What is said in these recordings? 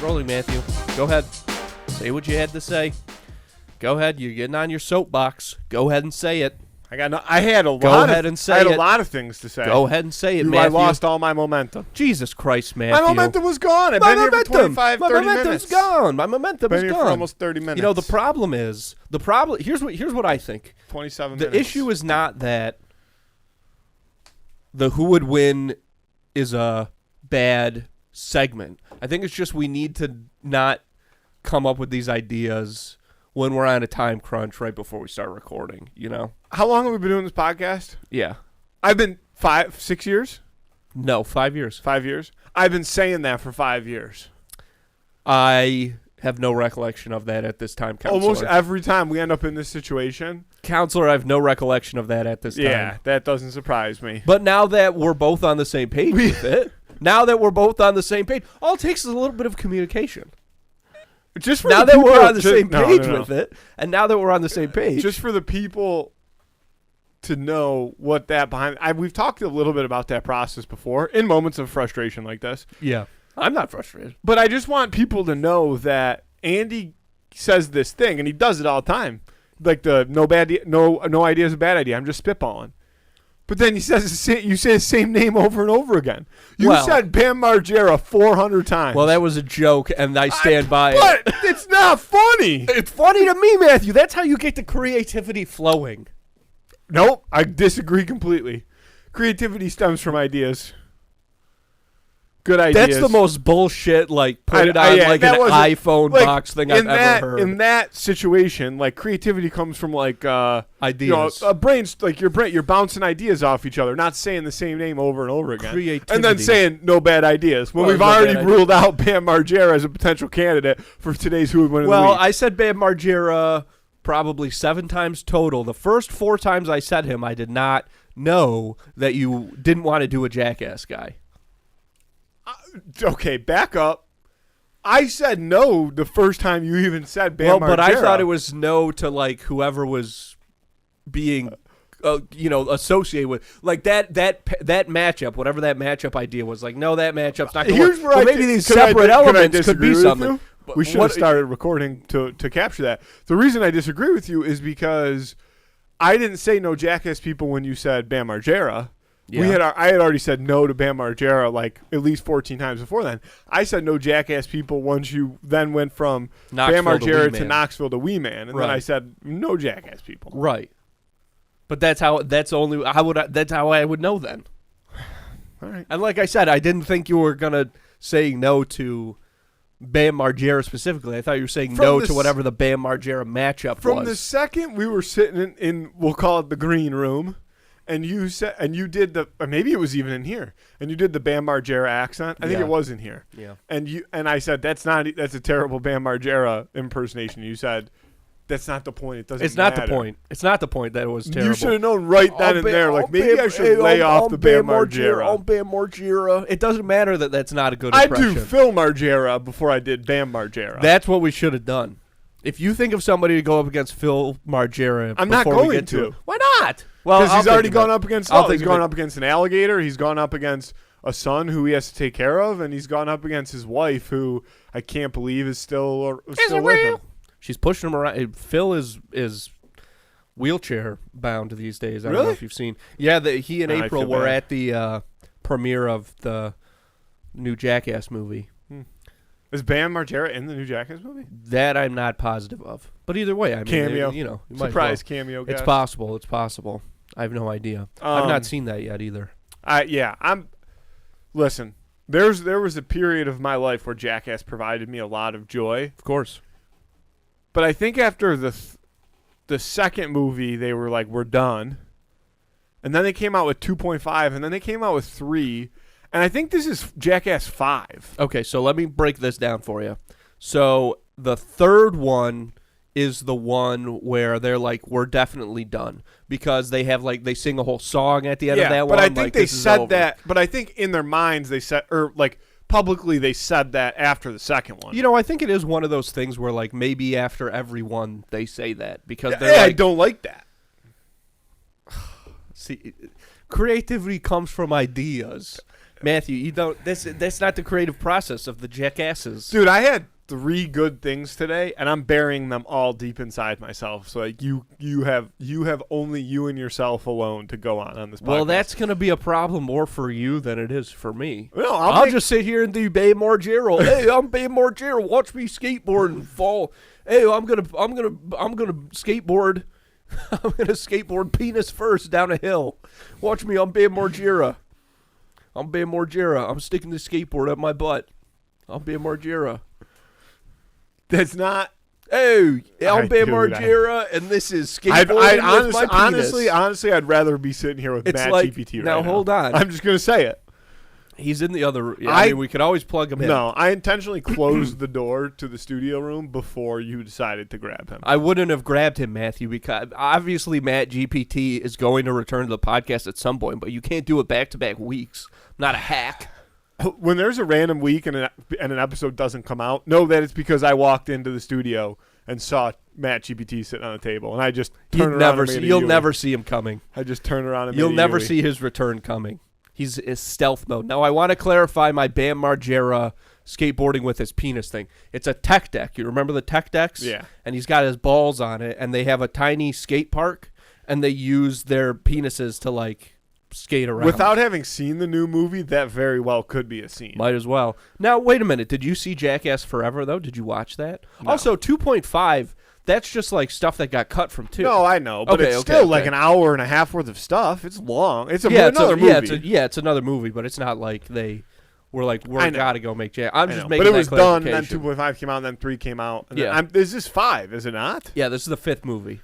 rolling, Matthew. Go ahead. Say what you had to say. Go ahead. You're getting on your soapbox. Go ahead and say it. I had a lot. Go ahead and say I had it. a lot of things to say. Go ahead and say it, Matthew. I lost all my momentum. Jesus Christ, Matthew. My momentum was gone. I've been here for 25, 30 minutes. Gone. My momentum is been here gone. for almost 30 minutes. You know, the problem is, here's what I think. 27 the minutes. The issue is not that the who would win is a bad segment. I think it's just we need to not come up with these ideas when we're on a time crunch right before we start recording, you know? How long have we been doing this podcast? Yeah. I've been 6 years? No, 5 years. 5 years? I've been saying that for 5 years. I have no recollection of that at this time, Counselor. Almost every time we end up in this situation. Counselor, I have no recollection of that at this time. Yeah, that doesn't surprise me. But now that we're both on the same page with it, all it takes is a little bit of communication. Just for now the that people, we're on the same page no. with it, and now that we're on the same page. Just for the people to know what that behind. We've talked a little bit about that process before in moments of frustration like this. Yeah. I'm not frustrated. But I just want people to know that Andy says this thing, and he does it all the time. Like the no idea is a bad idea. I'm just spitballing. But then you say the same name over and over again. You said Bam Margera 400 times. Well, that was a joke, and I stand by it. But it's not funny. It's funny to me, Matthew. That's how you get the creativity flowing. Nope, I disagree completely. Creativity stems from ideas. Good ideas. That's the most bullshit, put it on an iPhone box thing I've ever heard. In that situation, creativity comes from ideas. Brains, you're bouncing ideas off each other, not saying the same name over and over again. Creativity. And then saying no bad ideas. When we've already ruled out Bam Margera as a potential candidate for today's Who Would Win of the Week. Well, I said Bam Margera probably 7 times total. The first 4 times I said him, I did not know that you didn't want to do a jackass guy. Okay, back up. I said no the first time you even said Bam Margera. Well, but I thought it was no to whoever was being, associated with that matchup, whatever that matchup idea was. No, that matchup's not going to work. Well, maybe these separate elements could be something. We should have started recording to capture that. The reason I disagree with you is because I didn't say no jackass people when you said Bam Margera. Yeah. I had already said no to Bam Margera at least 14 times before then. I said no jackass people once you then went from Bam Margera to Knoxville to Wee Man, and then I said no jackass people. Right. But that's how I would know then. All right. And like I said, I didn't think you were gonna say no to Bam Margera specifically. I thought you were saying no to whatever the Bam Margera matchup was. From the second we were sitting in we'll call it the green room. And you said, and you did or maybe it was even in here, and you did the Bam Margera accent. I think it was in here. Yeah. And I said that's a terrible Bam Margera impersonation. You said that's not the point. It doesn't. It's not the point. It's not the point that it was terrible. You should have known right then and there. Maybe I should lay off the Bam Margera. Oh, Bam Margera. It doesn't matter that that's not a good impression. I do Phil Margera before I did Bam Margera. That's what we should have done. If you think of somebody to go up against Phil Margera, I'm not going to. Why not? Well, because he's already gone up against. He's gone up against an alligator. He's gone up against a son who he has to take care of, and he's gone up against his wife, who I can't believe is still with him. She's pushing him around. Phil is wheelchair bound these days. I don't know if you've seen. Yeah, he and April were at the premiere of the new Jackass movie. Is Bam Margera in the new Jackass movie? That I'm not positive of. But either way, I mean, cameo. Surprise cameo. It's possible. It's possible. I have no idea. I've not seen that yet either. Listen, there was a period of my life where Jackass provided me a lot of joy. Of course. But I think after the second movie, they were like, we're done. And then they came out with 2.5, and then they came out with 3. And I think this is Jackass 5. Okay, so let me break this down for you. So the third one is the one where they're like, we're definitely done. Because they have they sing a whole song at the end of that one. But I think they said that. But I think in their minds they said, publicly they said that after the second one. I think it is one of those things where maybe after every one they say that. Because I don't like that. See, creativity comes from ideas. Matthew, you don't. That's not the creative process of the jackasses. Dude, I had 3 good things today, and I'm burying them all deep inside myself. So like you have only you and yourself alone to go on this podcast. Well, that's going to be a problem more for you than it is for me. No, I'll just sit here and do Bam Margera. Hey, I'm Bam Margera. Watch me skateboard and fall. Hey, I'm gonna skateboard. I'm gonna skateboard penis first down a hill. Watch me. I'm Bam Margera. I'm Bam Margera. I'm sticking the skateboard up my butt. I'm Bam Margera. That's not. Hey, I'm Bam Margera, and this is skateboarding with my penis. Honestly, I'd rather be sitting here with Matt GPT right now. Now, hold on. I'm just going to say it. He's in the other. I mean, we could always plug him in. No, I intentionally closed the door to the studio room before you decided to grab him. I wouldn't have grabbed him, Matthew, because obviously Matt GPT is going to return to the podcast at some point, but you can't do it back-to-back weeks. I'm not a hack. When there's a random week and an episode doesn't come out, know that it's because I walked into the studio and saw Matt GPT sitting on the table, and I just turned around. You'll never see him coming. I just turn around and you'll never see his return coming. He's in stealth mode. Now, I want to clarify my Bam Margera skateboarding with his penis thing. It's a tech deck. You remember the tech decks? Yeah. And he's got his balls on it, and they have a tiny skate park, and they use their penises to, like, skate around. Without having seen the new movie, that very well could be a scene. Might as well. Now, wait a minute. Did you see Jackass Forever, though? Did you watch that? No. Also, 2.5, that's just like stuff that got cut from 2. No, I know, but it's still like an hour and a half worth of stuff. It's long. It's another movie. It's another movie, but it's not like they were like, we're got to go make Jackass. I'm just making But it was that done, then 2.5 came out, and then 3 came out. And yeah. This is 5, is it not? Yeah, this is the 5th movie.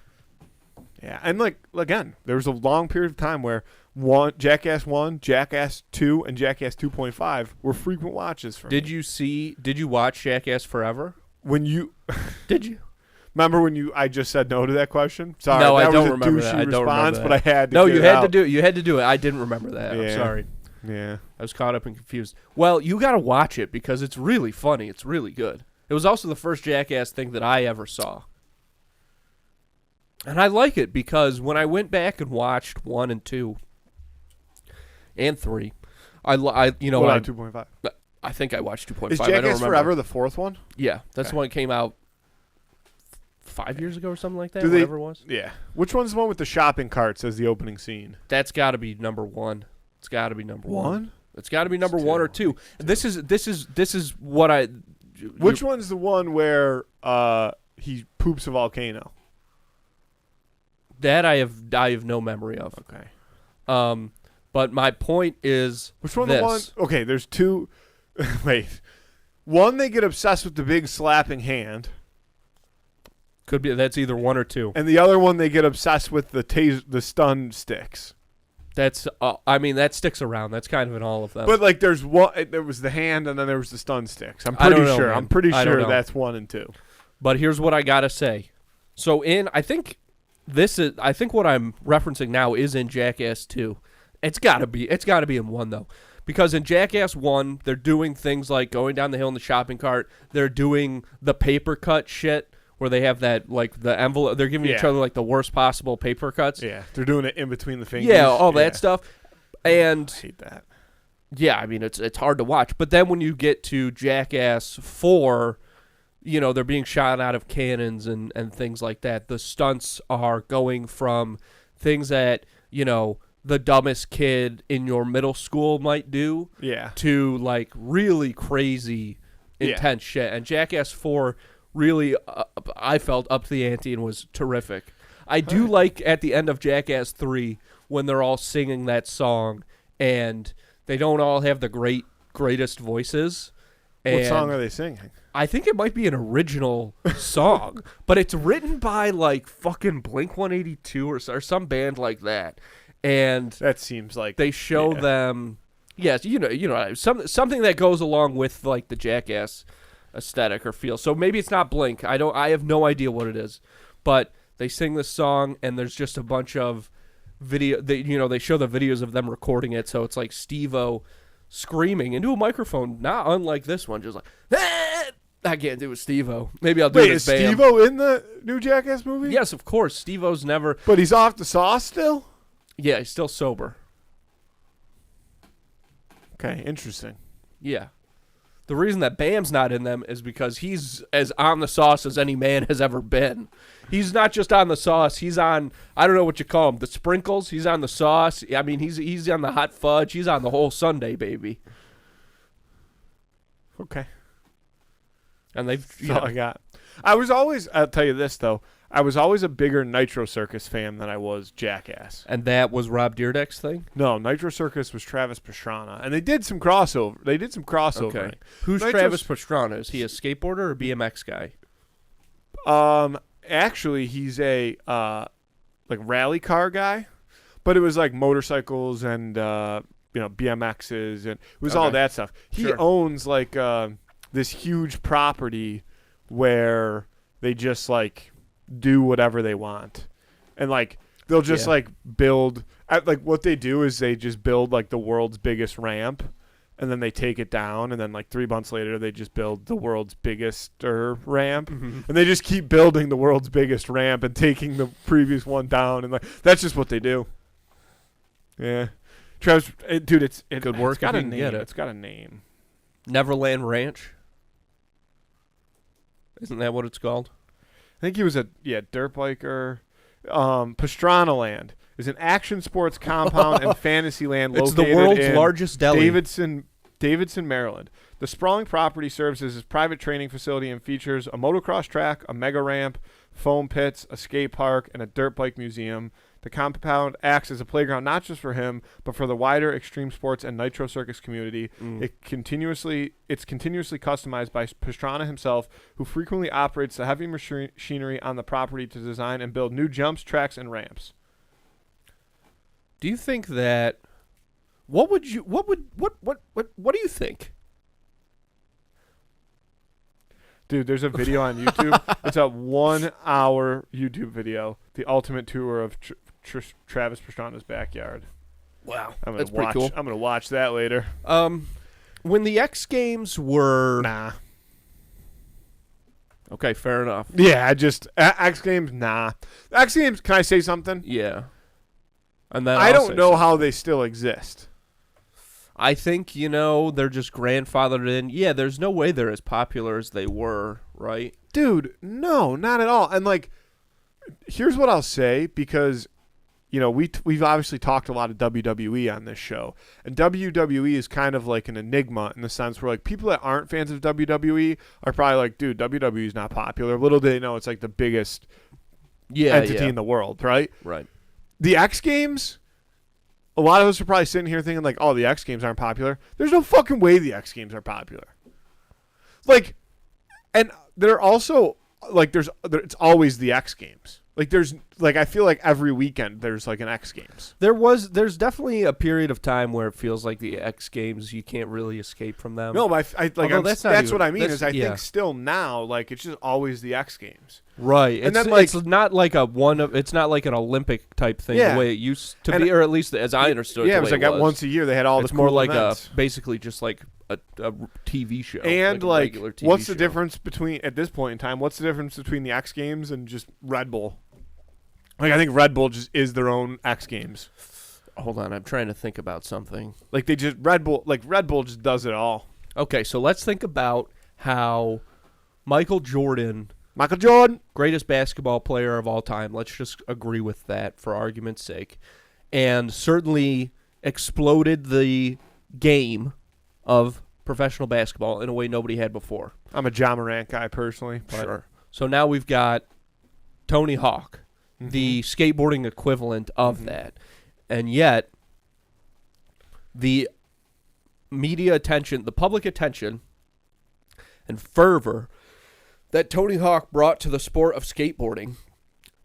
Yeah, and like again, there was a long period of time where Jackass 1, Jackass 2, and Jackass 2.5 were frequent watches for me. Did you watch Jackass Forever? When you did you? Remember when I just said no to that question? Sorry, no, that I don't was a remember douchey that. I don't response, remember that. but I had to. No, get you it had out. to do it. You had to do it. I didn't remember that. Yeah. I'm sorry. Yeah, I was caught up and confused. Well, you got to watch it because it's really funny. It's really good. It was also the first Jackass thing that I ever saw. And I like it because when I went back and watched 1 and 2 and 3, I 2.5. I think I watched 2.5. Is I don't Jackass remember. Forever the 4th one? Yeah, that's the one that came out 5 years ago or something like that. Do Whatever it was. Yeah. Which one's the one with the shopping carts as the opening scene? That's got to be number 1. It's got to be number 1. One? It's got to be number 1 or 2. This is what I. Which one's the one where he poops a volcano? That I have no memory of. Okay. But my point is, which one? This. The one? Okay, there's 2. Wait. One, they get obsessed with the big slapping hand. Could be that's either 1 or 2. And the other one, they get obsessed with the stun sticks. That's that sticks around. That's kind of in all of them. But like, there was the hand, and then there was the stun sticks. I'm pretty sure. Man. I'm pretty sure that's 1 and 2. But here's what I gotta say. So I think what I'm referencing now is in Jackass 2. It's gotta be in 1 though. Because in Jackass 1, they're doing things like going down the hill in the shopping cart. They're doing the paper cut shit where they have that, like, the envelope. They're giving each other, like, the worst possible paper cuts. Yeah, they're doing it in between the fingers. Yeah, all that stuff. And I hate that. Yeah, I mean, it's hard to watch. But then when you get to Jackass 4, they're being shot out of cannons and things like that. The stunts are going from things that, the dumbest kid in your middle school might do to, like, really crazy, intense shit. And Jackass 4 really, I felt, upped the ante and was terrific. I do like at the end of Jackass 3 when they're all singing that song and they don't all have the greatest voices. What song are they singing? I think it might be an original song, but it's written by like fucking Blink-182 or some band like that. And that seems like they show them, yes, something that goes along with like the Jackass aesthetic or feel. So maybe it's not Blink. I have no idea what it is, but they sing this song and there's just a bunch of video. They show the videos of them recording it. So it's like Steve-O screaming into a microphone, not unlike this one, just like, ah! I can't do it, Steve-O. Maybe I'll do it. Wait, is Steve-O in the new Jackass movie? Yes, of course. Steve-O's never. But he's off the sauce still? Yeah, he's still sober. Okay, interesting. Yeah. The reason that Bam's not in them is because he's as on the sauce as any man has ever been. He's not just on the sauce. He's on, I don't know what you call him, the sprinkles. He's on the sauce. I mean, he's on the hot fudge. He's on the whole sundae, baby. Okay. And they've, That's all I got. I'll tell you this, though. I was always a bigger Nitro Circus fan than I was Jackass. And that was Rob Dyrdek's thing? No, Nitro Circus was Travis Pastrana. And they did some crossover. Okay. Who's Travis Pastrana? Is he a skateboarder or BMX guy? Actually, he's a like rally car guy, but it was like motorcycles and BMXs, and it was all that stuff. He owns like this huge property where they just like do whatever they want, and like they'll just like build. Like what they do is they just build like the world's biggest ramp, and then they take it down, and then like 3 months later they just build the world's biggest ramp, and they just keep building the world's biggest ramp and taking the previous one down, and like that's just what they do. Yeah, Travis, dude, it's good work. It's got a name. It's got a name. Neverland Ranch. Isn't that what it's called? I think he was dirt biker. Pastrana Land is an action sports compound and fantasy land it's located the world's in largest deli. Davidson, Maryland. The sprawling property serves as his private training facility and features a motocross track, a mega ramp, foam pits, a skate park, and a dirt bike museum. The compound acts as a playground not just for him, but for the wider extreme sports and Nitro Circus community. It's continuously customized by Pastrana himself, who frequently operates the heavy machinery on the property to design and build new jumps, tracks, and ramps. Do you think that what do you think? Dude, there's a video on YouTube. It's a 1-hour YouTube video. The ultimate tour of Travis Pastrana's backyard. Wow, that's pretty cool. I'm gonna watch that later. When the X Games were Okay, fair enough. Yeah, X Games. X Games. Can I say something? Yeah. And then I don't know how they still exist. I think, they're just grandfathered in. Yeah, there's no way they're as popular as they were, right? Dude, no, not at all. And, like, here's what I'll say, because, we've obviously talked a lot of WWE on this show. And WWE is kind of like an enigma in the sense where, like, people that aren't fans of WWE are probably like, dude, WWE is not popular. Little do they know it's, like, the biggest entity in the world, right? Right. The X Games... A lot of us are probably sitting here thinking, like, oh, the X Games aren't popular. There's no fucking way the X Games are popular. Like, and they're also, like, it's always the X Games. Like, I feel like every weekend there's, like, an X Games. There's definitely a period of time where it feels like the X Games, you can't really escape from them. No, but that's what I mean is I think still now, like, it's just always the X Games. Right. And it's not like it's not like an Olympic type thing the way it used to be, or at least as I understood it. Yeah, it was like once a year they had all it's the more cool like events. Basically just like a TV show. And like what's the difference between, at this point in time, what's the difference between the X Games and just Red Bull? Like, I think Red Bull just is their own X Games. Hold on, I'm trying to think about something. Like, Red Bull just does it all. Okay, so let's think about how Michael Jordan, greatest basketball player of all time, let's just agree with that for argument's sake, and certainly exploded the game of professional basketball in a way nobody had before. I'm a Ja Morant guy personally. Sure. So now we've got Tony Hawk, the skateboarding equivalent of that. And yet, the media attention, the public attention, and fervor that Tony Hawk brought to the sport of skateboarding,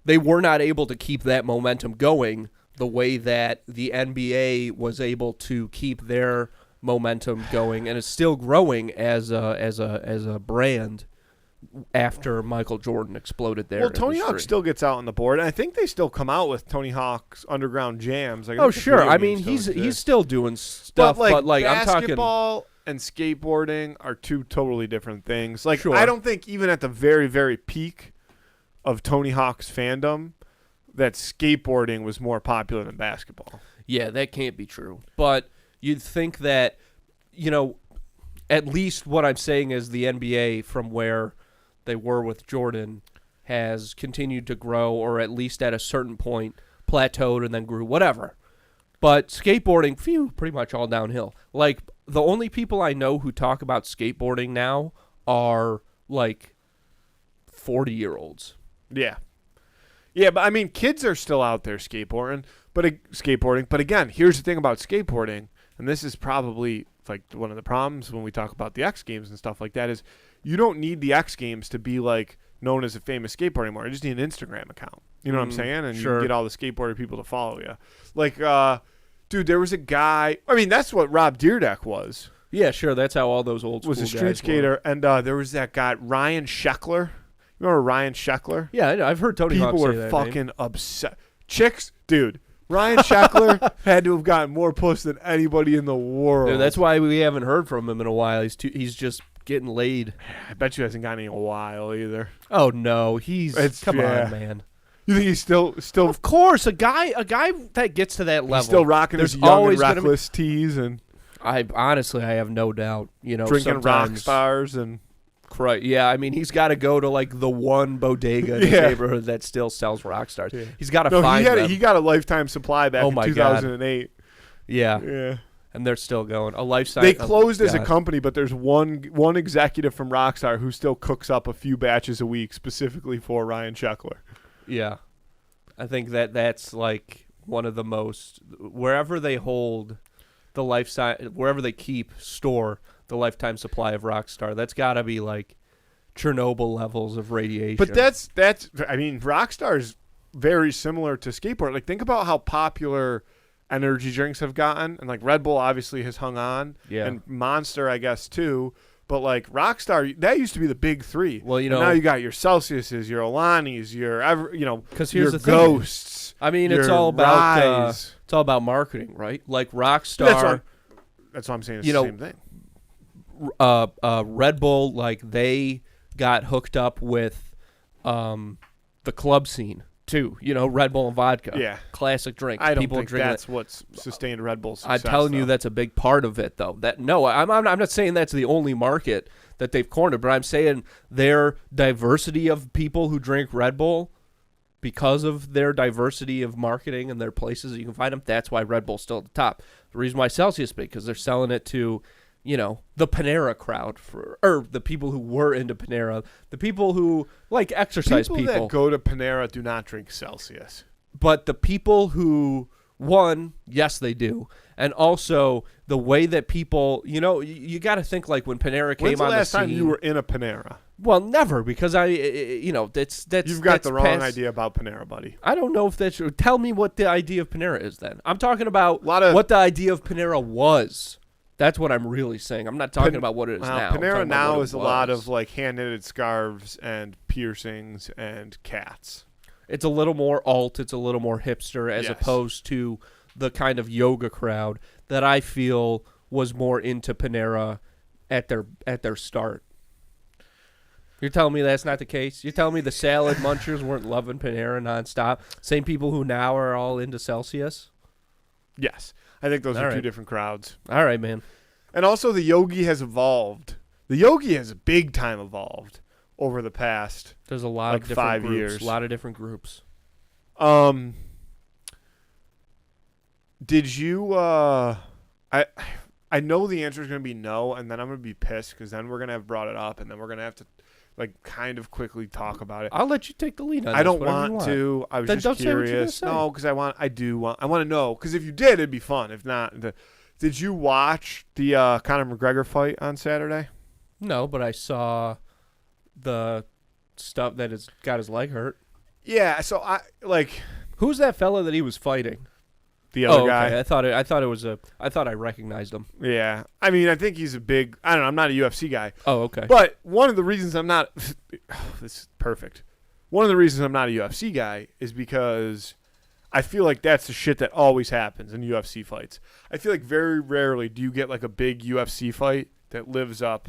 they were not able to keep that momentum going the way that the NBA was able to keep their momentum going, and it's still growing as a brand after Michael Jordan exploded there. Well, Tony Hawk still gets out on the board, and I think they still come out with Tony Hawk's underground jams. Oh, sure. I mean, he's still doing stuff, but like basketball and skateboarding are two totally different things. Like, sure. I don't think even at the very, very peak of Tony Hawk's fandom that skateboarding was more popular than basketball. Yeah, that can't be true. But you'd think that at least what I'm saying is the NBA from where they were with Jordan has continued to grow, or at least at a certain point plateaued and then grew, whatever. But skateboarding, pretty much all downhill. Like, the only people I know who talk about skateboarding now are, like, 40-year-olds. Yeah. Yeah, but, I mean, kids are still out there skateboarding. But again, here's the thing about skateboarding, and this is probably, like, one of the problems when we talk about the X Games and stuff like that, is you don't need the X Games to be, like, known as a famous skateboarder anymore. You just need an Instagram account. You know what I'm saying? And sure. You get all the skateboarder people to follow you. Like, dude, there was a guy. I mean, that's what Rob Dyrdek was. Yeah, sure. That's how all those old school was a street skater. Were. And there was that guy, Ryan Sheckler. You remember Ryan Sheckler? Yeah, I know. I've heard Tony Hawk say that. People were fucking upset. Chicks, dude. Ryan Sheckler had to have gotten more puss than anybody in the world. Dude, that's why we haven't heard from him in a while. He's just getting laid. I bet you hasn't gotten any in a while either. Oh no, come on, man. You think he's still? Of course, a guy that gets to that level, he's still rocking his young and reckless tees, and I have no doubt. Drinking rock stars and. Yeah, I mean, he's got to go to like the one bodega in the neighborhood that still sells rock stars. Yeah. He's got to find them. He got a lifetime supply back in 2008. God. Yeah. And they're still going. A lifetime. They closed as a company, but there's one executive from Rockstar who still cooks up a few batches a week specifically for Ryan Sheckler. Yeah. I think that's like one of the most, wherever they hold the wherever they store the lifetime supply of Rockstar, that's got to be like Chernobyl levels of radiation. But I mean, Rockstar's very similar to skateboard. Like, think about how popular energy drinks have gotten, and like Red Bull obviously has hung on, and Monster, I guess, too. But like Rockstar, that used to be the big three. Well, and now you got your Celsiuses, your Alanis, your the Ghosts. Thing. I mean, it's all about marketing, right? Like Rockstar. That's what I'm saying. It's the same thing. Red Bull, like, they got hooked up with the club scene too. Red Bull and vodka. Yeah, classic drink. I don't think that's what's sustained Red Bull's success. I'm telling you, that's a big part of it, though. I'm not saying that's the only market that they've cornered, but I'm saying their diversity of people who drink Red Bull, because of their diversity of marketing and their places that you can find them, that's why Red Bull's still at the top. The reason why Celsius is big, because they're selling it to the Panera crowd, or the people who were into Panera, the people who like exercise people. People that go to Panera do not drink Celsius. But the people who, yes, they do. And also the way that people, you got to think like when Panera came on the scene. When's the last time you were in a Panera? Well, never, because that's you've got the wrong idea about Panera, buddy. I don't know if that's true. Tell me what the idea of Panera is then. I'm talking about what the idea of Panera was. That's what I'm really saying. I'm not talking about what it is now. Panera now is a lot of like hand-knitted scarves and piercings and cats. It's a little more alt. It's a little more hipster as opposed to the kind of yoga crowd that I feel was more into Panera at their start. You're telling me that's not the case? You're telling me the salad munchers weren't loving Panera nonstop? Same people who now are all into Celsius? Yes. I think those are two different crowds. All right, man. And also the Yogi has evolved. The Yogi has big time evolved over the past There's a lot of different 5 groups. years. A lot of different groups. Did you I know the answer is going to be no, and then I'm going to be pissed because then we're going to have brought it up, and then we're going to have to like kind of quickly talk about it. I'll let you take the lead on this. I don't want to. I was then just don't curious. Say what you're no, because I want to know. Because if you did, it'd be fun. If not, did you watch the Conor McGregor fight on Saturday? No, but I saw the stuff that has got his leg hurt. Yeah. So I like. Who's that fella that he was fighting? The other guy. Okay. I thought I recognized him. Yeah. I mean, I think he's a big. I don't know. I'm not a UFC guy. Oh, okay. But one of the reasons I'm not. This is perfect. One of the reasons I'm not a UFC guy is because I feel like that's the shit that always happens in UFC fights. I feel like very rarely do you get like a big UFC fight that lives up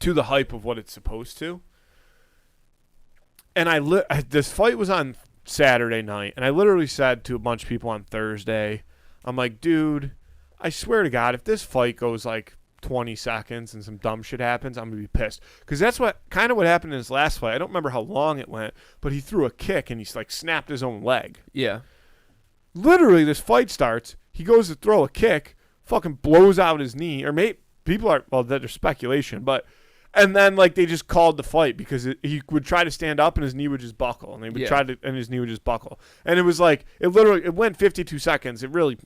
to the hype of what it's supposed to. And this fight was on Saturday night, and I literally said to a bunch of people on Thursday, I'm like, dude, I swear to God, if this fight goes like 20 seconds and some dumb shit happens, I'm going to be pissed. Because that's what happened in his last fight. I don't remember how long it went, but he threw a kick and he's like snapped his own leg. Yeah. Literally, this fight starts. He goes to throw a kick, fucking blows out his knee. Or maybe people are, well, there's speculation, but. And then, like, they just called the fight because he would try to stand up and his knee would just buckle. And they would try to, and his knee would just buckle. And it was like, it went 52 seconds. It really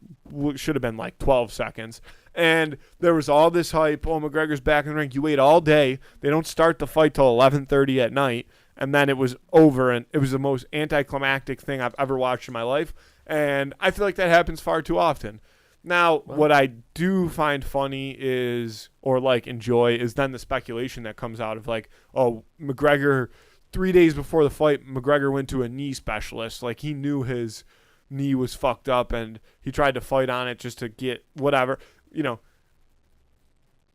should have been like 12 seconds. And there was all this hype. Oh, McGregor's back in the ring. You wait all day. They don't start the fight till 11:30 at night. And then it was over. And it was the most anticlimactic thing I've ever watched in my life. And I feel like that happens far too often. Now, what I do find funny is, or like enjoy, is then the speculation that comes out of like, oh, McGregor, 3 days before the fight, McGregor went to a knee specialist. Like he knew his knee was fucked up and he tried to fight on it just to get whatever, you know.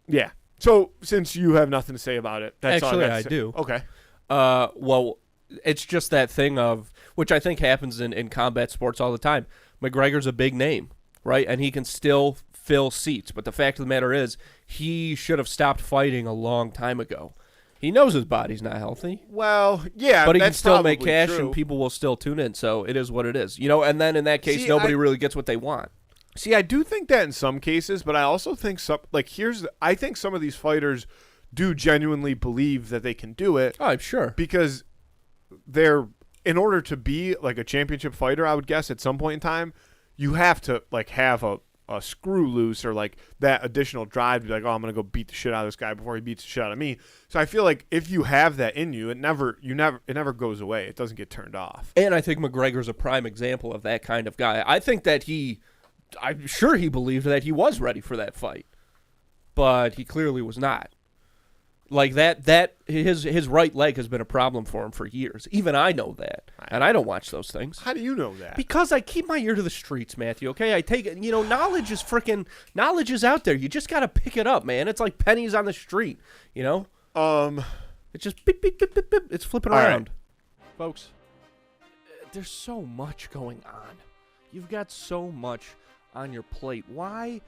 Yeah. So since you have nothing to say about it, that's actually all I do. Okay. Well, it's just that thing of, which I think happens in combat sports all the time. McGregor's a big name. Right, and he can still fill seats. But the fact of the matter is, he should have stopped fighting a long time ago. He knows his body's not healthy. Well, yeah, but he can still make cash, true. and people will still tune in. So it is what it is, you know. And then in that case, nobody really gets what they want. See, I do think that in some cases, but I also think I think some of these fighters do genuinely believe that they can do it. Oh, I'm sure, because in order to be like a championship fighter, I would guess at some point in time. You have to like have a screw loose or like that additional drive to be like, oh, I'm gonna go beat the shit out of this guy before he beats the shit out of me. So I feel like if you have that in you, it never goes away. It doesn't get turned off. And I think McGregor's a prime example of that kind of guy. I think that I'm sure he believed that he was ready for that fight, but he clearly was not. Like that his right leg has been a problem for him for years. Even I know that, and I don't watch those things. How do you know that? Because I keep my ear to the streets, Matthew. Okay, I take it. You know, knowledge is out there. You just gotta pick it up, man. It's like pennies on the street. You know. It's just beep beep beep beep beep. It's flipping around, folks. There's so much going on. You've got so much on your plate. Why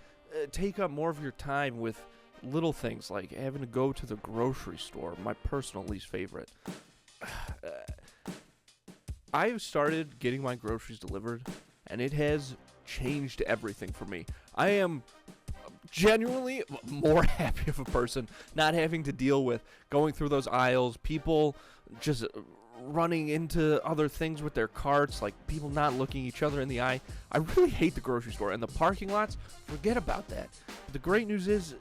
take up more of your time with little things like having to go to the grocery store, my personal least favorite. I've started getting my groceries delivered, and it has changed everything for me. I am genuinely more happy of a person not having to deal with going through those aisles, people just running into other things with their carts, like people not looking each other in the eye. I really hate the grocery store, and the parking lots, forget about that. But the great news is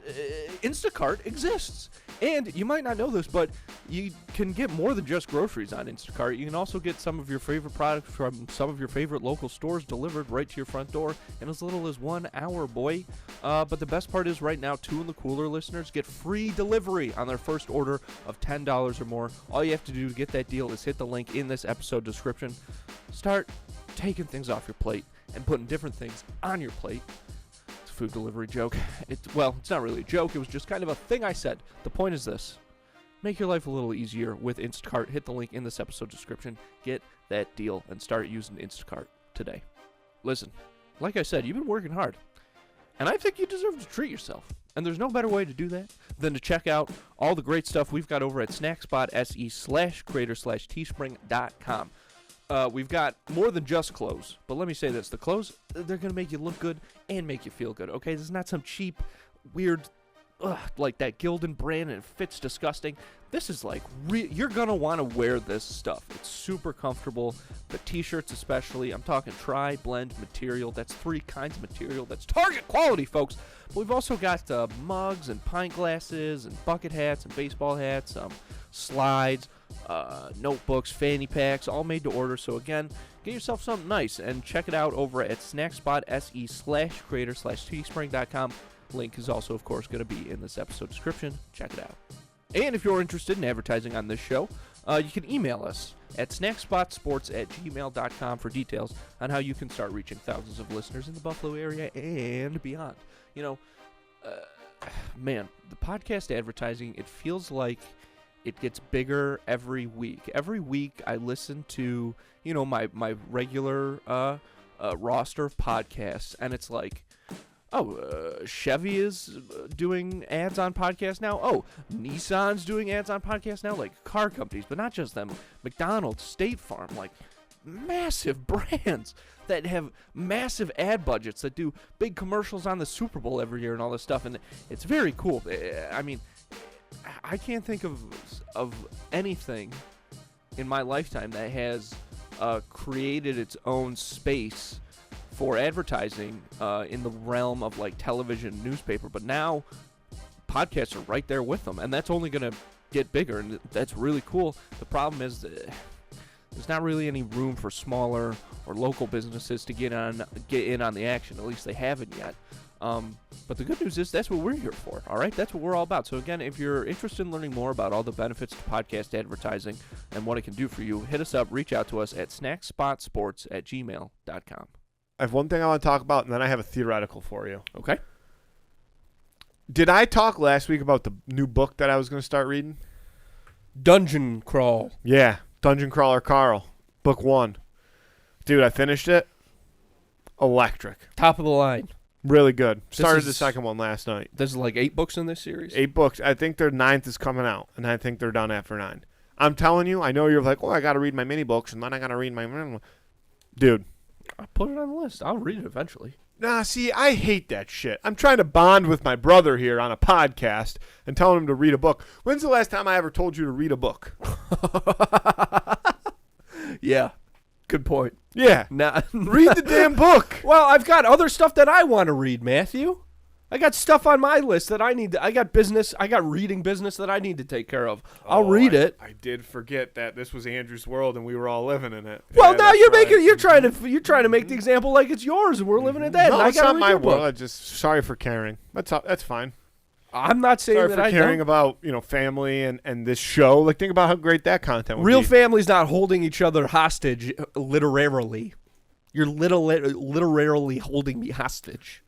Instacart exists. And you might not know this, but you can get more than just groceries on Instacart. You can also get some of your favorite products from some of your favorite local stores delivered right to your front door in as little as 1 hour, boy. But the best part is right now, Two in the Cooler listeners get free delivery on their first order of $10 or more. All you have to do to get that deal is hit the link in this episode description. Start taking things off your plate and putting different things on your plate. It's a food delivery joke. It's not really a joke. It was just kind of a thing I said. The point is this. Make your life a little easier with Instacart. Hit the link in this episode description. Get that deal and start using Instacart today. Listen, like I said, you've been working hard. And I think you deserve to treat yourself. And there's no better way to do that than to check out all the great stuff we've got over at snackspot.se/creator/teespring.com. We've got more than just clothes. But let me say this. The clothes, they're going to make you look good and make you feel good. Okay, this is not some cheap, weird, like that Gildan brand and it fits disgusting. This is like, you're going to want to wear this stuff. It's super comfortable. The t-shirts especially. I'm talking tri-blend material. That's 3 kinds of material. That's Target quality, folks. But we've also got mugs and pint glasses and bucket hats and baseball hats, slides, notebooks, fanny packs, all made to order. So again, get yourself something nice and check it out over at snackspot.se/creator/teespring.com. Link is also, of course, going to be in this episode description. Check it out. And if you're interested in advertising on this show, you can email us at snackspotsports@gmail.com for details on how you can start reaching thousands of listeners in the Buffalo area and beyond. You know, man, the podcast advertising, it feels like it gets bigger every week. Every week I listen to, my regular roster of podcasts, and it's like, Chevy is doing ads on podcasts now. Oh, Nissan's doing ads on podcasts now, like car companies, but not just them. McDonald's, State Farm, like massive brands that have massive ad budgets that do big commercials on the Super Bowl every year and all this stuff, and it's very cool. I mean, I can't think of anything in my lifetime that has created its own space for advertising in the realm of like television, newspaper, but now podcasts are right there with them, and that's only going to get bigger, and that's really cool. The problem is there's not really any room for smaller or local businesses to get in on the action. At least they haven't yet. But the good news is that's what we're here for, all right? That's what we're all about. So again, if you're interested in learning more about all the benefits to podcast advertising and what it can do for you, hit us up, reach out to us at snackspotsports@gmail.com. I have one thing I want to talk about, and then I have a theoretical for you. Okay. Did I talk last week about the new book that I was going to start reading? Dungeon Crawl. Yeah, Dungeon Crawler Carl, book 1. Dude, I finished it. Electric. Top of the line. Really good. Started the second one last night. There's like 8 books in this series? 8 books. I think their 9th is coming out, and I think they're done after 9. I'm telling you, I know you're like, I got to read my mini books, and then I got to read my... Dude. I'll put it on the list. I'll read it eventually. Nah, see, I hate that shit. I'm trying to bond with my brother here on a podcast and telling him to read a book. When's the last time I ever told you to read a book? Yeah. Good point. Yeah. Read the damn book. Well, I've got other stuff that I want to read, Matthew. I got stuff on my list that I need to, I got reading business that I need to take care of. I'll read it. I did forget that this was Andrew's world and we were all living in it. Well, now you're trying to make the example like it's yours and we're living in that. No, and it's not my world. I just sorry for caring. That's fine. I'm not saying sorry that for I caring don't. about family and this show. Like, think about how great that content would Real be. family's not holding each other hostage literarily. You're literally holding me hostage.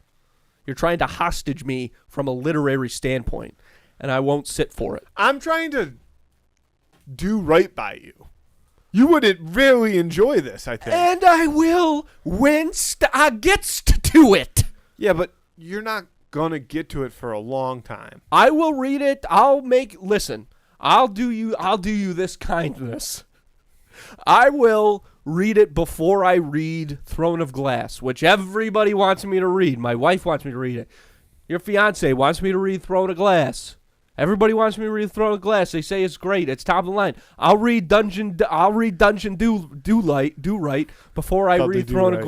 You're trying to hostage me from a literary standpoint, and I won't sit for it. I'm trying to do right by you. You wouldn't really enjoy this, I think. And I will when I gets to it. Yeah, but you're not going to get to it for a long time. I will read it. Listen, I'll do you this kindness. I will read it before I read Throne of Glass, which everybody wants me to read. My wife wants me to read it. Your fiance wants me to read Throne of Glass. Everybody wants me to read Throne of Glass. They say it's great. It's top of the line. I'll read Dungeon Do Right before I read Throne of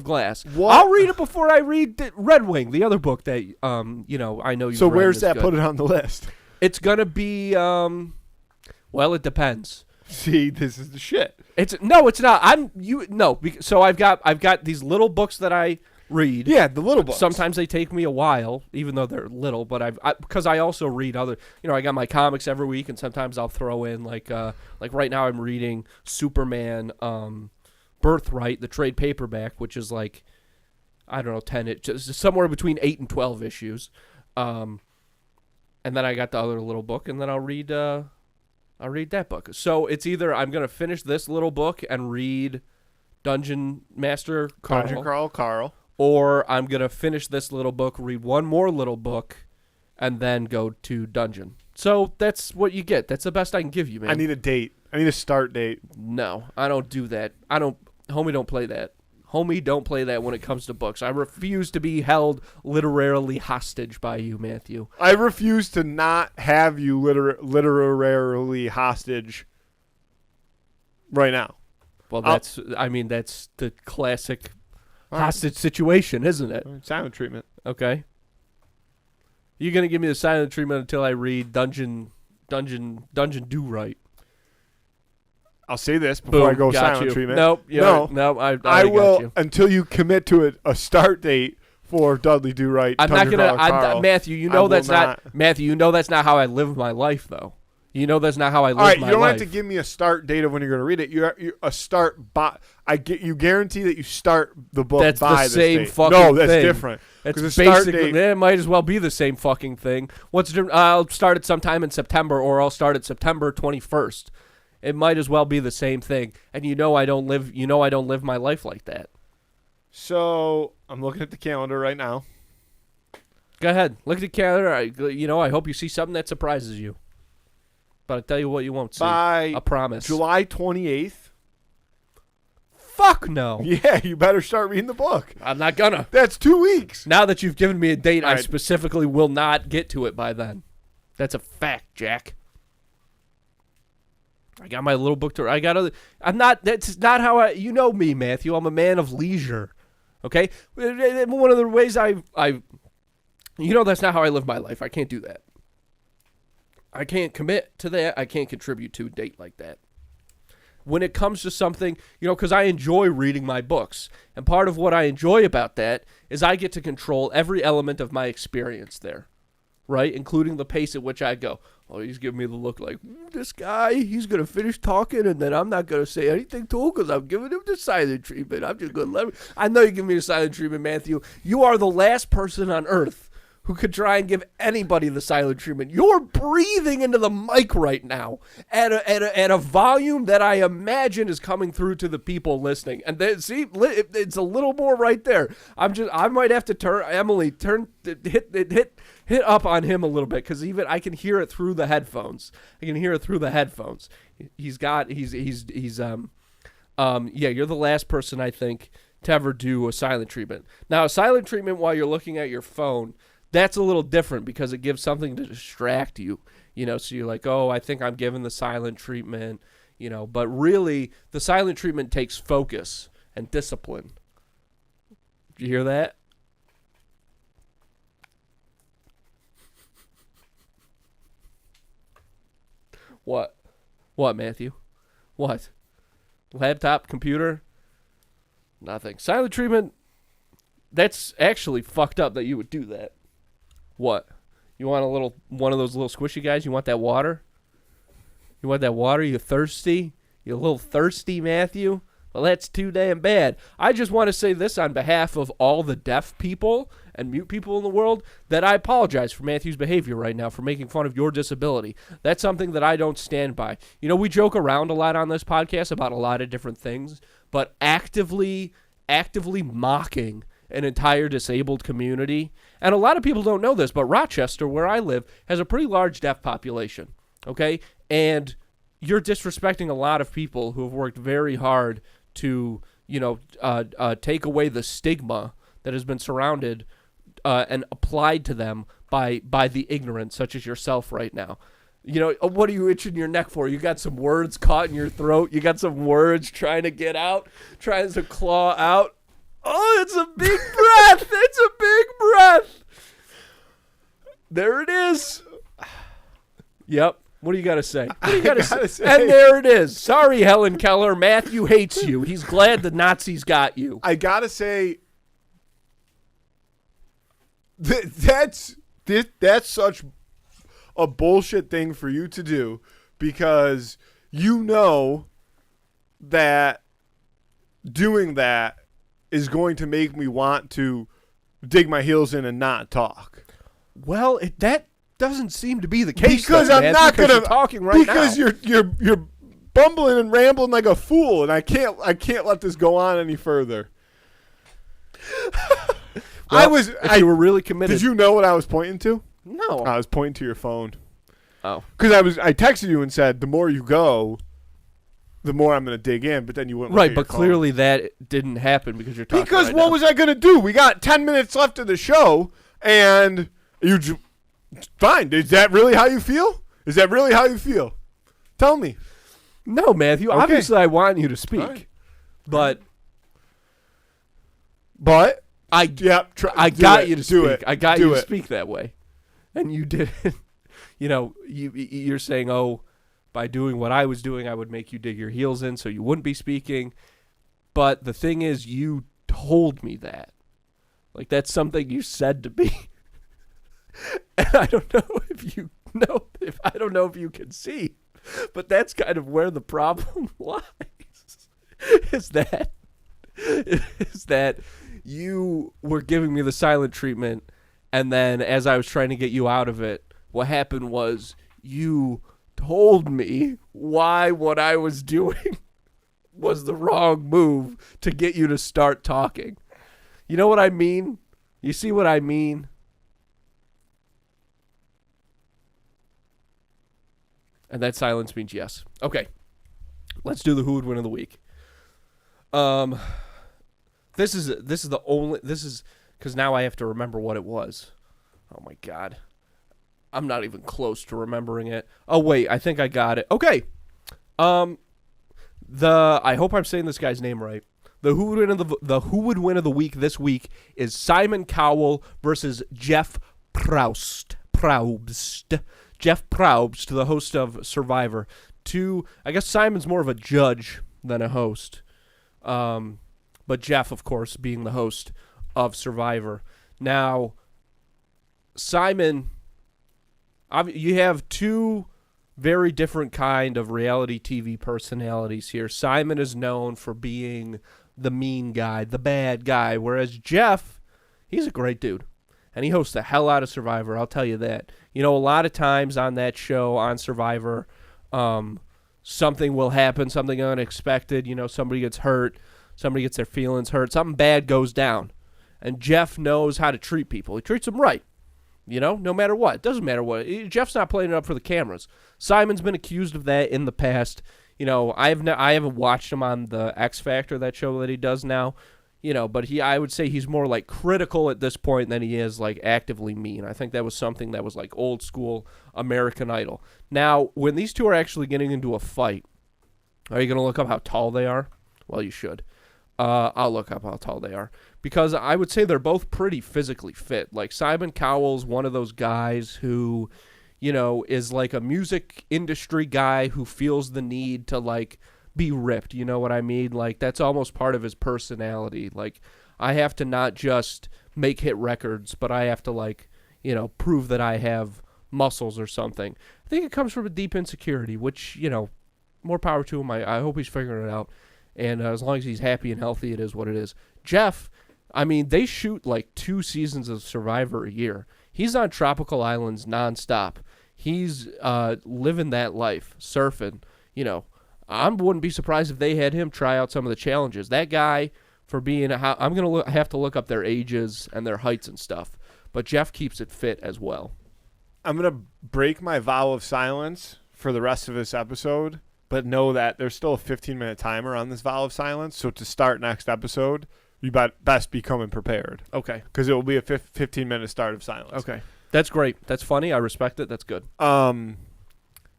Glass. What? I'll read it before I read Red Wing, the other book that I know you. So where's that? Put it on the list. It's gonna be well, it depends. See, this is the shit. It's not. So I've got these little books that I read. Yeah, the little books. Sometimes they take me a while, even though they're little. But because I also read other. I got my comics every week, and sometimes I'll throw in like right now I'm reading Superman, Birthright, the trade paperback, which is like I don't know 10, just somewhere between 8 and 12 issues. And then I got the other little book, and then I'll read that book. So it's either I'm going to finish this little book and read Dungeon Crawl Carl, or I'm going to finish this little book, read one more little book, and then go to Dungeon. So that's what you get. That's the best I can give you, man. I need a date. I need a start date. No, I don't do that. Homie, don't play that. Homie, don't play that when it comes to books. I refuse to be held literarily hostage by you, Matthew. I refuse to not have you literarily hostage right now. Well, that's the classic hostage situation, isn't it? Silent treatment. Okay. You're going to give me the silent treatment until I read Dungeon Do Right. I'll say this before I go silent treatment. Nope. I will you. Until you commit to a start date for Dudley Do Right. I'm not gonna. Matthew, you know that's not. Matthew, you know that's not how I live my life, though. You know that's not how I live my life. All right, you don't have to give me a start date of when you're going to read it. You're a start. You guarantee that you start the book. That's by the same date. fucking No, that's thing. different. It's basically. It might as well be the same fucking thing. What's the difference? I'll start it sometime in September, or I'll start it September 21st. It might as well be the same thing. And I don't live my life like that. So I'm looking at the calendar right now. Go ahead. Look at the calendar. I hope you see something that surprises you. But I tell you what, you won't see. By I promise. July 28th. Fuck no. Yeah, you better start reading the book. I'm not gonna. That's 2 weeks. Now that you've given me a date, I right. specifically will not get to it by then. That's a fact, Jack. I got my little book to. That's not how I. You know me, Matthew. I'm a man of leisure. Okay. One of the ways I. That's not how I live my life. I can't do that. I can't commit to that. I can't contribute to a date like that. When it comes to something, because I enjoy reading my books. And part of what I enjoy about that is I get to control every element of my experience there, right? Including the pace at which I go. Oh, he's giving me the look like, this guy, he's going to finish talking and then I'm not going to say anything to him because I'm giving him the silent treatment. I'm just going to let him. I know you're giving me the silent treatment, Matthew. You are the last person on earth who could try and give anybody the silent treatment. You're breathing into the mic right now at a volume that I imagine is coming through to the people listening. And then, see, it's a little more right there. I might have to hit up on him a little bit because even I can hear it through the headphones. You're the last person I think to ever do a silent treatment. Now, a silent treatment while you're looking at your phone, that's a little different because it gives something to distract you, so you're like, oh, I think I'm giving the silent treatment, but really the silent treatment takes focus and discipline. Did you hear that? What? What, Matthew? What? Laptop, computer? Nothing. Silent treatment, that's actually fucked up that you would do that. What? You want one of those little squishy guys? You want that water? You want that water? You thirsty? You a little thirsty, Matthew? Well, that's too damn bad. I just want to say this on behalf of all the deaf people and mute people in the world, that I apologize for Matthew's behavior right now, for making fun of your disability. That's something that I don't stand by. We joke around a lot on this podcast about a lot of different things, but actively mocking an entire disabled community. And a lot of people don't know this, but Rochester, where I live, has a pretty large deaf population, okay? And you're disrespecting a lot of people who have worked very hard to, take away the stigma that has been surrounded and applied to them by the ignorant, such as yourself right now. What are you itching your neck for? You got some words caught in your throat. You got some words trying to get out, trying to claw out. Oh, it's a big breath. It's a big breath. There it is. Yep. What do you got to say? What do you got to say? And there it is. Sorry, Helen Keller. Matthew hates you. He's glad the Nazis got you. I got to say, that's such a bullshit thing for you to do, because that doing that is going to make me want to dig my heels in and not talk. Well, that doesn't seem to be the case. Because I'm not going to talking right because now. You're bumbling and rambling like a fool, and I can't let this go on any further. Well, you were really committed. Did you know what I was pointing to? No. I was pointing to your phone. Oh. Because I texted you and said, the more you go, the more I'm going to dig in, but then you wouldn't. Right, but clearly that didn't happen because you're talking. Because right what now. was I going to do? We got 10 minutes left of the show, and fine. Is that really how you feel? Is that really how you feel? Tell me. No, Matthew. Okay. Obviously, I want you to speak, right. But I got you to speak. I got you to speak that way, and you did. You're saying, oh, by doing what I was doing, I would make you dig your heels in so you wouldn't be speaking. But the thing is, you told me that. Like, that's something you said to me. And I don't know if you can see, but that's kind of where the problem lies. Is that you were giving me the silent treatment, and then as I was trying to get you out of it, what happened was you told me why what I was doing was the wrong move to get you to start talking. You know what I mean? You see what I mean? And that silence means yes. Okay. Let's do the who would win of the week. This is because now I have to remember what it was. Oh my God. I'm not even close to remembering it. Oh wait, I think I got it. Okay. I hope I'm saying this guy's name right. The who would win of the week this week is Simon Cowell versus Jeff Probst. Jeff Probst, the host of Survivor. I guess Simon's more of a judge than a host. But Jeff, of course, being the host of Survivor. Now, Simon, you have two very different kind of reality TV personalities here. Simon is known for being the mean guy, the bad guy, whereas Jeff, he's a great dude. And he hosts the hell out of Survivor, I'll tell you that. You know, a lot of times on that show, on Survivor, something will happen, something unexpected. You know, somebody gets hurt, somebody gets their feelings hurt, something bad goes down. And Jeff knows how to treat people. He treats them right, you know, no matter what. It doesn't matter what. Jeff's not playing it up for the cameras. Simon's been accused of that in the past. You know, I haven't watched him on the X Factor, that show that he does now. You know, but I would say he's more like critical at this point than he is like actively mean. I think that was something that was like old school American Idol. Now, when these two are actually getting into a fight, are you going to look up how tall they are? Well, you should. I'll look up how tall they are because I would say they're both pretty physically fit. Like Simon Cowell's one of those guys who, you know, is like a music industry guy who feels the need to like be ripped, you know what I mean? Like, that's almost part of his personality. Like, I have to not just make hit records, but I have to, like, you know, prove that I have muscles or something. I think it comes from a deep insecurity, which, you know, more power to him. I hope he's figuring it out. And as long as he's happy and healthy, it is what it is. Jeff, I mean, they shoot, like, 2 seasons of Survivor a year. He's on tropical islands nonstop. He's living that life, surfing, you know. I wouldn't be surprised if they had him try out some of the challenges. That guy, for being I'm going to have to look up their ages and their heights and stuff. But Jeff keeps it fit as well. I'm going to break my vow of silence for the rest of this episode, but know that there's still a 15-minute timer on this vow of silence. So to start next episode, you best be coming prepared. Okay. Because it will be a 15-minute start of silence. Okay. That's great. That's funny. I respect it. That's good. I'll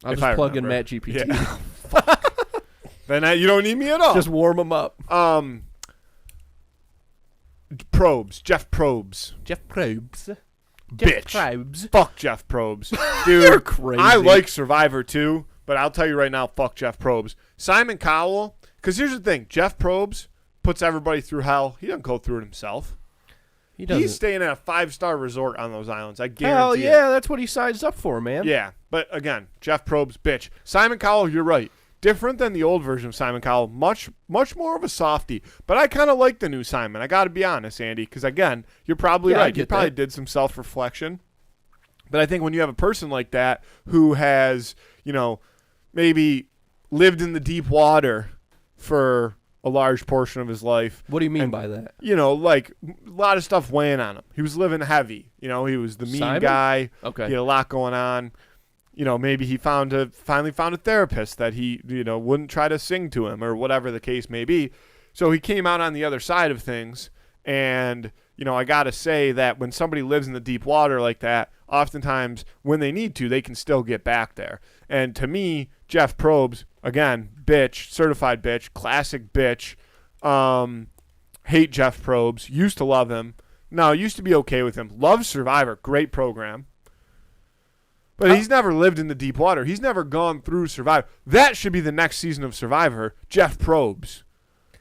just plug in Matt GPT. Yeah. Fuck. Then you don't need me at all. Just warm them up. Probes. Jeff Probes. Jeff Probes. Bitch. Probes. Fuck Jeff Probes. Dude, you're crazy. I like Survivor too, but I'll tell you right now, fuck Jeff Probes. Simon Cowell, because here's the thing. Jeff Probes puts everybody through hell. He doesn't go through it himself. He doesn't. He's staying at a 5-star resort on those islands. I guarantee Hell yeah, that's what he signs up for, man. Yeah, but again, Jeff Probes, bitch. Simon Cowell, you're right. Different than the old version of Simon Cowell, much more of a softie. But I kind of like the new Simon. I got to be honest, Andy, because again, you're probably right. You probably did some self-reflection. But I think when you have a person like that who has, you know, maybe lived in the deep water for a large portion of his life. What do you mean by that? You know, like a lot of stuff weighing on him. He was living heavy. You know, he was the mean guy. Okay. He had a lot going on. You know, maybe he finally found a therapist that he, you know, wouldn't try to sing to him or whatever the case may be. So he came out on the other side of things. And, you know, I got to say that when somebody lives in the deep water like that, oftentimes when they need to, they can still get back there. And to me, Jeff Probes, again, bitch, certified bitch, classic bitch, hate Jeff Probes, used to love him. No, used to be okay with him. Loves Survivor, great program. But he's never lived in the deep water. He's never gone through Survivor. That should be the next season of Survivor. Jeff Probes.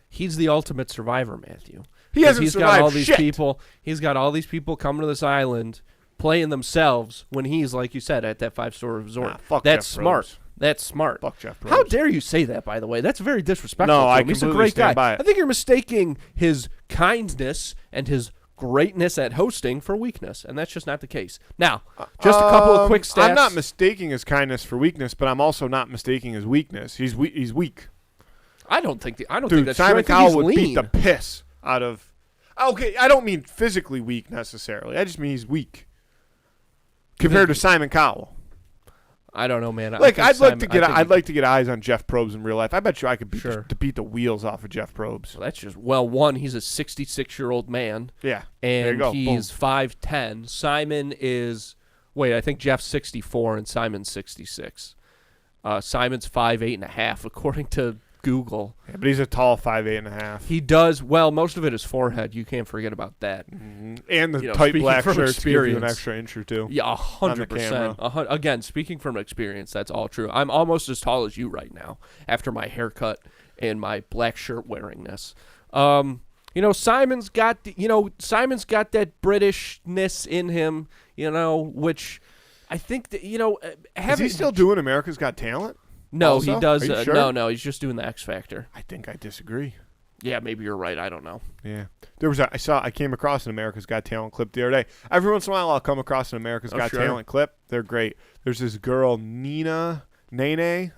He's the ultimate survivor, Matthew. He's got all these people. He's got all these people coming to this island, playing themselves when he's, like you said, at that 5-star resort. Fuck That's Jeff smart. Probes. That's smart. Fuck Jeff Probes. How dare you say that, by the way? That's very disrespectful. No, I He's a completely great stand guy. by it. I think you're mistaking his kindness and his greatness at hosting for weakness, and that's just not the case. Now, just a couple of quick stats. I'm not mistaking his kindness for weakness, but I'm also not mistaking his weakness. He's weak. I don't think that's Simon true. Cowell would lean. beat the piss out of. Okay, I don't mean physically weak necessarily. I just mean he's weak compared to Simon Cowell. I don't know, man. Like I'd like to get eyes on Jeff Probst in real life. I bet you I could beat the wheels off of Jeff Probst. Well, that's just one. He's a 66-year-old man. Yeah, and he's 5'10". Simon is I think Jeff's 64 and Simon's 66. Simon's 5'8.5" according to Google. Yeah, but he's a tall 5'8.5". He does well. Most of it is forehead. You can't forget about that. Mm-hmm. And the tight black shirts give you an extra inch or two. Yeah, 100%. Again, speaking from experience, that's all true. I'm almost as tall as you right now after my haircut and my black shirt wearingness. Simon's got that Britishness in him. Which I think that is he still doing America's Got Talent? No, also? He does. Sure? No, he's just doing the X Factor. I think I disagree. Yeah, maybe you're right. I don't know. Yeah, I came across an America's Got Talent clip the other day. Every once in a while, I'll come across an America's Got Talent clip. They're great. There's this girl Nene, Nene.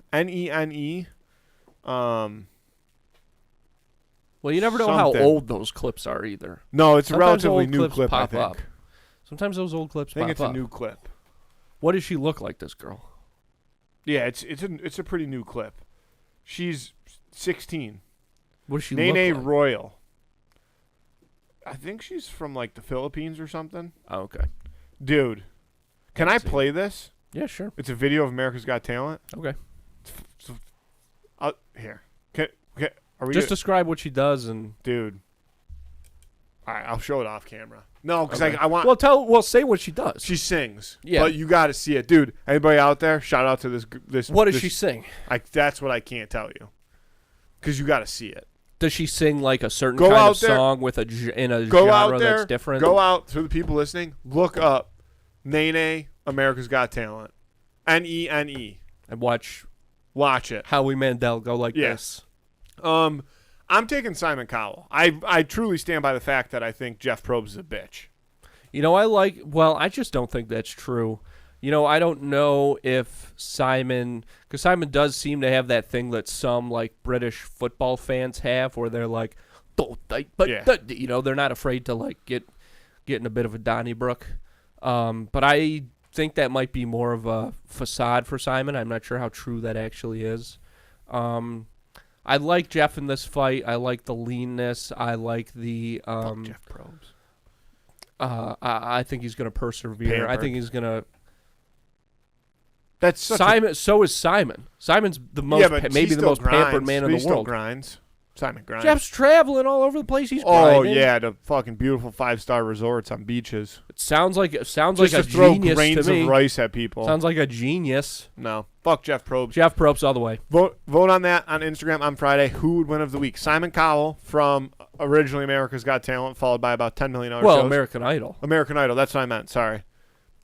Well, you never know how old those clips are either. No, it's a relatively new clip. I think. Up. Sometimes those old clips pop up. I think it's a new clip. What does she look like, this girl? Yeah, it's a pretty new clip. She's 16. What does she Nene look like? Royal. I think she's from like the Philippines or something. Oh, okay. Dude, can I play this? Yeah, sure. It's a video of America's Got Talent. Okay. Here. Okay. Are we just describe what she does and dude. All right, I'll show it off camera. No, because I want. Well, say what she does. She sings. Yeah, but you got to see it, dude. Anybody out there? Shout out to this. What does she sing? That's what I can't tell you, because you got to see it. Does she sing like a certain kind of song with in a genre that's different? Go out for the people listening. Look up Nene America's Got Talent, Nene, and watch it. Howie Mandel go like this. I'm taking Simon Cowell. I truly stand by the fact that I think Jeff Probst is a bitch. I just don't think that's true. I don't know if Simon, because Simon does seem to have that thing that some like British football fans have, where they're like, they're not afraid to like get in a bit of a Donnybrook. But I think that might be more of a facade for Simon. I'm not sure how true that actually is. I like Jeff in this fight. I like the leanness. I like the Jeff Probst. I think he's going to persevere. Pampered. I think he's going to. That's Simon. So is Simon. Simon's the most, maybe the most pampered man in the world. Grinds. Simon grinds. Jeff's traveling all over the place. He's grinding. Oh yeah, the fucking beautiful 5-star resorts on beaches. It sounds like a throw genius grains to me. of rice at people. Sounds like a genius. No, fuck Jeff Probst. Jeff Probst all the way. Vote on that on Instagram on Friday. Who would win of the week? Simon Cowell from originally America's Got Talent, followed by about 10 million other shows. American Idol. American Idol. That's what I meant. Sorry.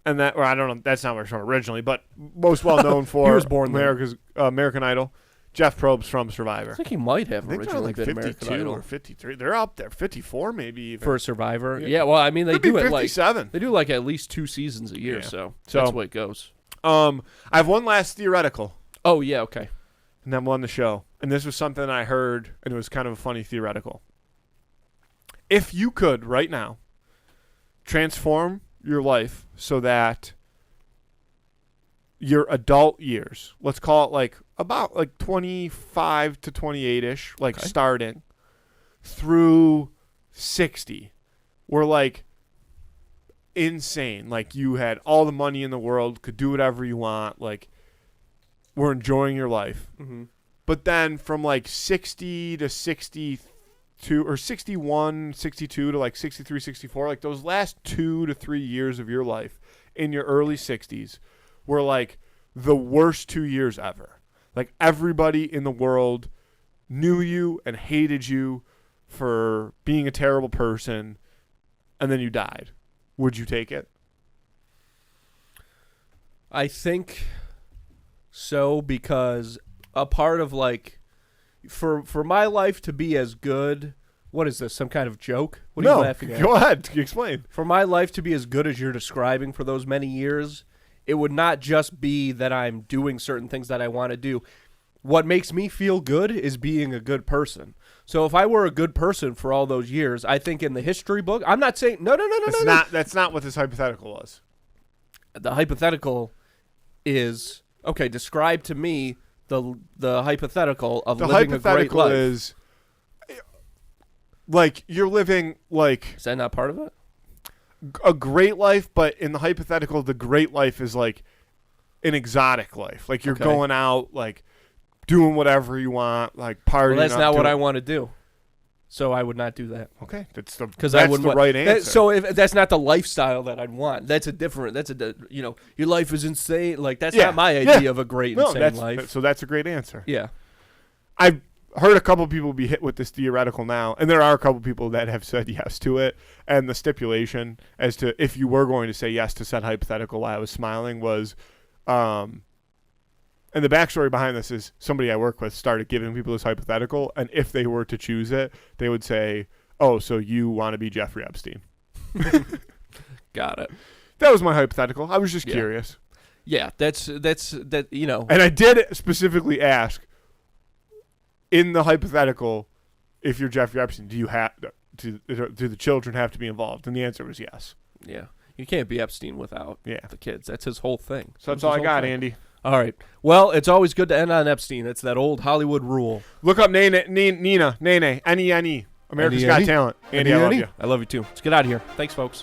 And that, or I don't know. That's not what I was originally, but most well known for he was born American Idol. Jeff Probst from Survivor. I think he might have originally been 52 or 53. They're up there. 54 maybe even. For Survivor. Yeah, well, I mean, they do it 57. They do like at least 2 seasons a year, so that's the way it goes. I have one last theoretical. Oh, yeah, okay. And then we'll end the show. And this was something I heard, and it was kind of a funny theoretical. If you could, right now, transform your life so that your adult years, let's call it like about like 25 to 28-ish, like starting through 60, were like insane. Like you had all the money in the world, could do whatever you want, like we're enjoying your life. Mm-hmm. But then from like 60 to 62 or 61, 62 to like 63, 64, like those last 2 to 3 years of your life in your early 60s were like the worst 2 years ever. Like everybody in the world knew you and hated you for being a terrible person, and then you died. Would you take it? I think so, because a part of like for my life to be as good. What is this? Some kind of joke? What are you laughing at? Go ahead. Explain. For my life to be as good as you're describing for those many years, it would not just be that I'm doing certain things that I want to do. What makes me feel good is being a good person. So if I were a good person for all those years, I think in the history book, I'm not saying no. That's not what this hypothetical was. The hypothetical is Okay, describe to me the hypothetical of The living a great hypothetical life. is like you're living like Is that not part of it? a great life, but in the hypothetical, the great life is like an exotic life. Like you're going out, like doing whatever you want, like partying. Well, that's not what I want to do. So I would not do that. Okay, that's the right answer. So if that's not the lifestyle that I'd want, that's a different. Your life is insane. Like that's not my idea of a great insane life. So that's a great answer. Yeah, I've heard a couple people be hit with this theoretical now, and there are a couple people that have said yes to it. And the stipulation as to if you were going to say yes to said hypothetical, while I was smiling, was, and the backstory behind this is somebody I work with started giving people this hypothetical, and if they were to choose it, they would say, "Oh, so you want to be Jeffrey Epstein?" Got it. That was my hypothetical. I was just curious. Yeah, that's that. And I did specifically ask, in the hypothetical, if you're Jeffrey Epstein, do the children have to be involved? And the answer was yes. Yeah, you can't be Epstein without the kids. That's his whole thing. So that's all I got, Andy. All right. Well, it's always good to end on Epstein. It's that old Hollywood rule. Look up Nene, N-E-N-E, America's Got Talent. Andy, I love you. I love you too. Let's get out of here. Thanks, folks.